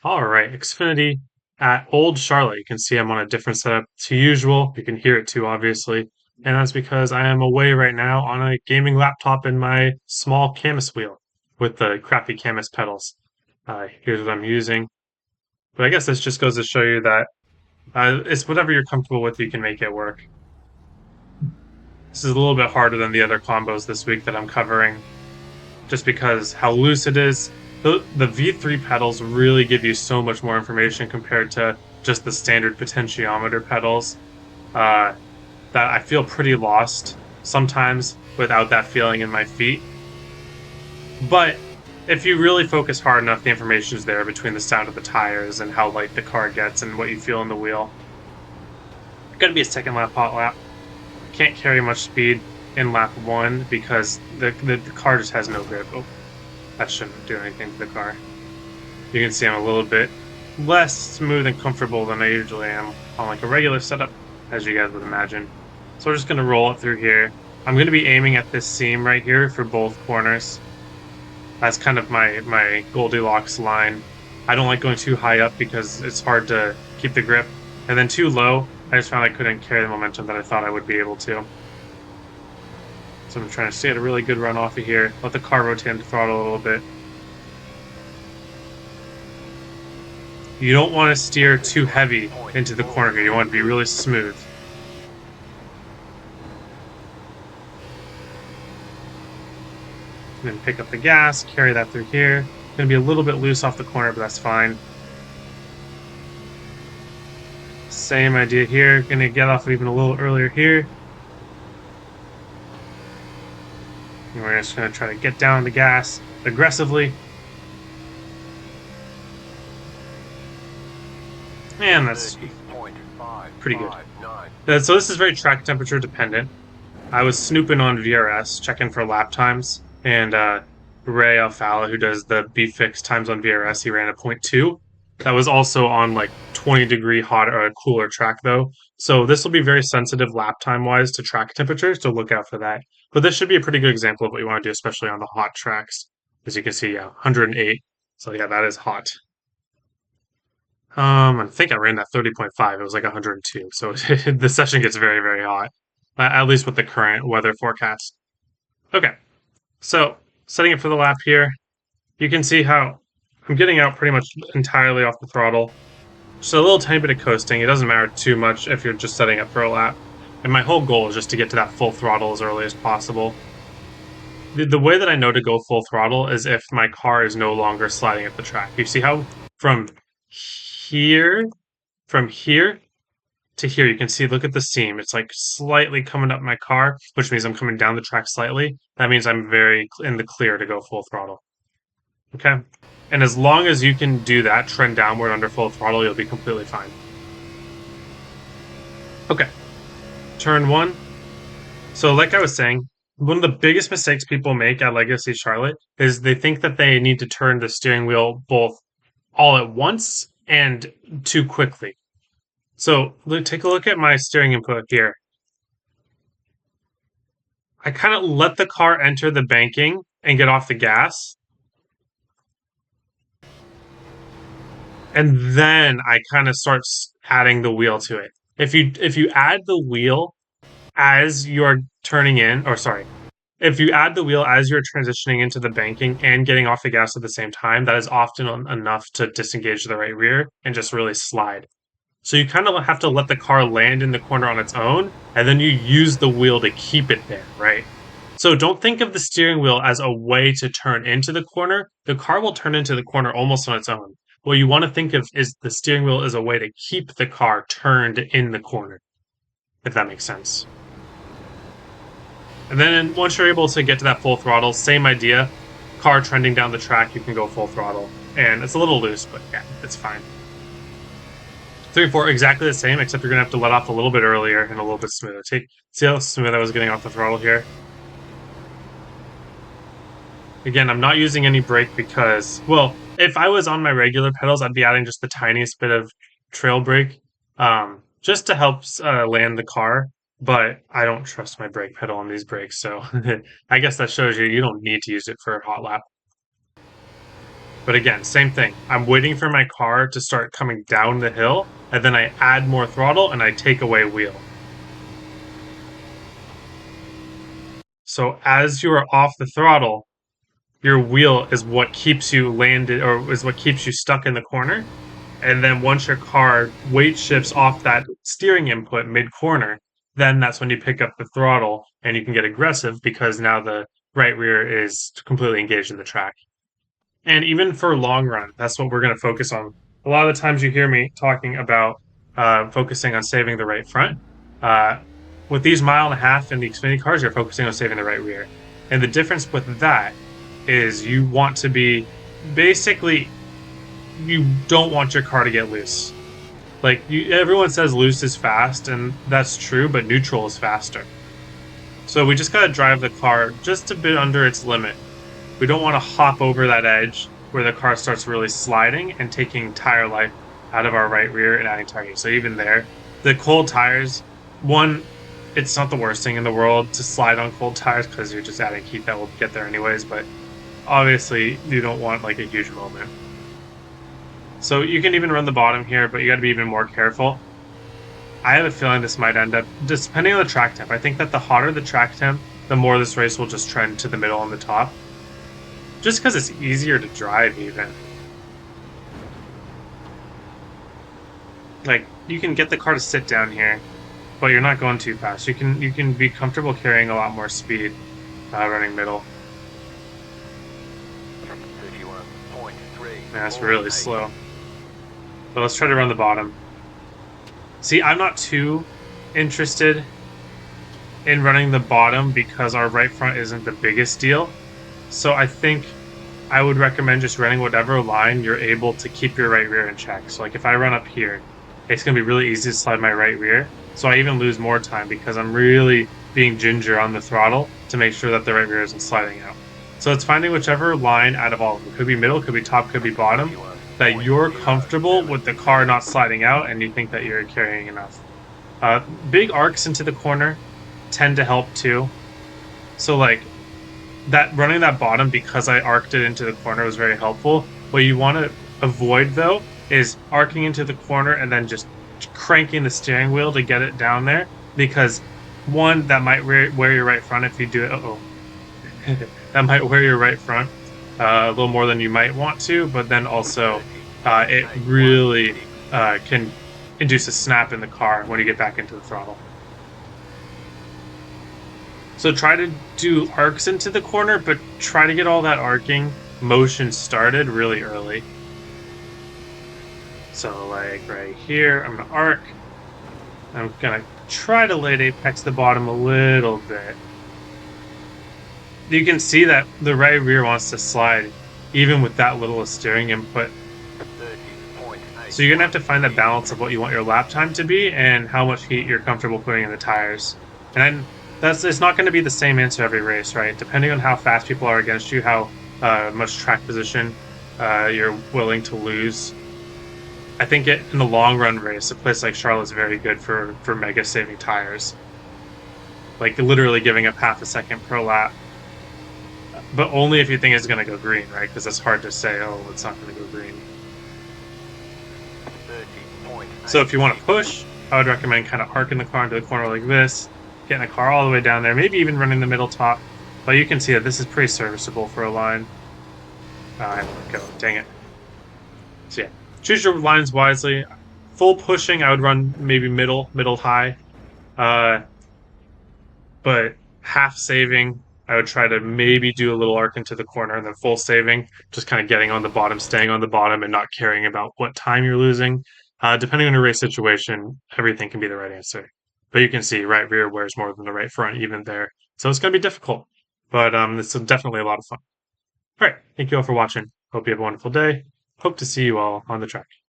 All right, Xfinity at Old Charlotte. You can see I'm on a different setup to usual. You can hear it too, obviously. And that's because I am away right now on a gaming laptop in my small Camus wheel with the crappy Camus pedals. Here's what I'm using. But I guess this just goes to show you that it's whatever you're comfortable with, you can make it work. This is a little bit harder than the other combos this week that I'm covering, just because how loose it is. The V3 pedals really give you so much more information compared to just the standard potentiometer pedals. Uh, that I feel pretty lost sometimes without that feeling in my feet. But if you really focus hard enough, the information is there between the sound of the tires and how light the car gets and what you feel in the wheel. Gonna be a second lap hot lap. Can't carry much speed in lap one because the car just has no grip. Oh, that shouldn't do anything to the car. You can see I'm a little bit less smooth and comfortable than I usually am on like a regular setup, as you guys would imagine. So we're just going to roll it through here. I'm going to be aiming at this seam right here for both corners. That's kind of my Goldilocks line. I don't like going too high up because it's hard to keep the grip. And then too low, I just found I couldn't carry the momentum that I thought I would be able to. So I'm trying to stay at a really good run off of here. Let the car rotate the throttle a little bit. You don't want to steer too heavy into the corner here. You want to be really smooth. And then pick up the gas, carry that through here. Going to be a little bit loose off the corner, but that's fine. Same idea here. Going to get off even a little earlier here. And we're just going to try to get down the gas aggressively. And that's pretty good. So this is very track temperature dependent. I was snooping on VRS, checking for lap times, and Ray Alfala, who does the BFix times on VRS, he ran a .2. That was also on like 20-degree hotter, cooler track though. So this will be very sensitive lap time wise to track temperatures, so look out for that. But this should be a pretty good example of what you want to do, especially on the hot tracks. As you can see, yeah, 108. So yeah, that is hot. I think I ran that 30.5. It was like 102. So the session gets very, very hot, at least with the current weather forecast. Okay, so setting it for the lap here, you can see how I'm getting out pretty much entirely off the throttle. Just a little tiny bit of coasting. It doesn't matter too much if you're just setting up for a lap. And my whole goal is just to get to that full throttle as early as possible. The way that I know to go full throttle is if my car is no longer sliding up the track. You see how from here, from here to here, you can see, look at the seam. It's like slightly coming up my car, which means I'm coming down the track slightly. That means I'm very in the clear to go full throttle. Okay? And as long as you can do that, trend downward under full throttle, you'll be completely fine. Okay. Turn one. So, like I was saying, one of the biggest mistakes people make at Legacy Charlotte is they think that they need to turn the steering wheel both all at once and too quickly. So, take a look at my steering input here. I kind of let the car enter the banking and get off the gas. And then I kind of start adding the wheel to it. If you add the wheel as you're turning in, or sorry, if you add the wheel as you're transitioning into the banking and getting off the gas at the same time, that is often enough to disengage the right rear and just really slide. So you kind of have to let the car land in the corner on its own, and then you use the wheel to keep it there, right? So don't think of the steering wheel as a way to turn into the corner. The car will turn into the corner almost on its own. What you want to think of is the steering wheel as a way to keep the car turned in the corner, if that makes sense. And then once you're able to get to that full throttle, same idea. Car trending down the track, you can go full throttle. And it's a little loose, but yeah, it's fine. 3 and 4, exactly the same, except you're going to have to let off a little bit earlier and a little bit smoother. See how smooth I was getting off the throttle here? Again, I'm not using any brake because, well, if I was on my regular pedals, I'd be adding just the tiniest bit of trail brake, just to help land the car. But I don't trust my brake pedal on these brakes, so I guess that shows you don't need to use it for a hot lap. But again, same thing. I'm waiting for my car to start coming down the hill, and then I add more throttle and I take away wheel. So as you are off the throttle, your wheel is what keeps you landed or is what keeps you stuck in the corner. And then once your car weight shifts off that steering input mid corner, then that's when you pick up the throttle and you can get aggressive because now the right rear is completely engaged in the track. And even for long run, that's what we're going to focus on. A lot of the times you hear me talking about focusing on saving the right front. Uh, with these mile and a half in the Xfinity cars, you're focusing on saving the right rear. And the difference with that is you want to be basically, you don't want your car to get loose. Like everyone says loose is fast, and that's true, but neutral is faster. So we just got to drive the car just a bit under its limit. We don't want to hop over that edge where the car starts really sliding and taking tire life out of our right rear and adding tire. So even there, the cold tires, one, it's not the worst thing in the world to slide on cold tires because you're just adding heat that will get there anyways. But obviously, you don't want like a huge moment. So you can even run the bottom here, but you got to be even more careful. I have a feeling this might end up, just depending on the track temp. I think that the hotter the track temp, the more this race will just trend to the middle and the top just because it's easier to drive even. Like you can get the car to sit down here, but you're not going too fast. You can be comfortable carrying a lot more speed running middle. 31.3. That's really slow. But let's try to run the bottom. See, I'm not too interested in running the bottom because our right front isn't the biggest deal. So I think I would recommend just running whatever line you're able to keep your right rear in check. So like if I run up here, it's going to be really easy to slide my right rear. So I even lose more time because I'm really being ginger on the throttle to make sure that the right rear isn't sliding out. So it's finding whichever line out of all of them. Could be middle, could be top, could be bottom, that you're comfortable with the car not sliding out and you think that you're carrying enough. Big arcs into the corner tend to help too. So like that running that bottom because I arced it into the corner was very helpful. What you want to avoid though is arcing into the corner and then just cranking the steering wheel to get it down there because one that might wear your right front if you do it. Oh, that might wear your right front a little more than you might want to, but then also it really can induce a snap in the car when you get back into the throttle. So try to do arcs into the corner, but try to get all that arcing motion started really early. So like right here, I'm gonna arc. I'm gonna try to late apex the bottom a little bit. You can see that the right rear wants to slide even with that little steering input. So you're gonna have to find the balance of what you want your lap time to be and how much heat you're comfortable putting in the tires. And it's not going to be the same answer every race, right? Depending on how fast people are against you, how much track position you're willing to lose. I think in the long run race, a place like Charlotte is very good for mega saving tires, like literally giving up half a second per lap. But only if you think it's going to go green, right? Because it's hard to say, oh, it's not going to go green. So if you want to push, I would recommend kind of arcing the car into the corner like this, getting the car all the way down there, maybe even running the middle top. But you can see that this is pretty serviceable for a line. I won't go. Dang it. So yeah, choose your lines wisely. Full pushing, I would run maybe middle, high. But half saving, I would try to maybe do a little arc into the corner and then full saving, just kind of getting on the bottom, staying on the bottom, and not caring about what time you're losing. Depending on your race situation, everything can be the right answer. But you can see right rear wears more than the right front, even there. So it's going to be difficult, but it's definitely a lot of fun. All right, thank you all for watching. Hope you have a wonderful day. Hope to see you all on the track.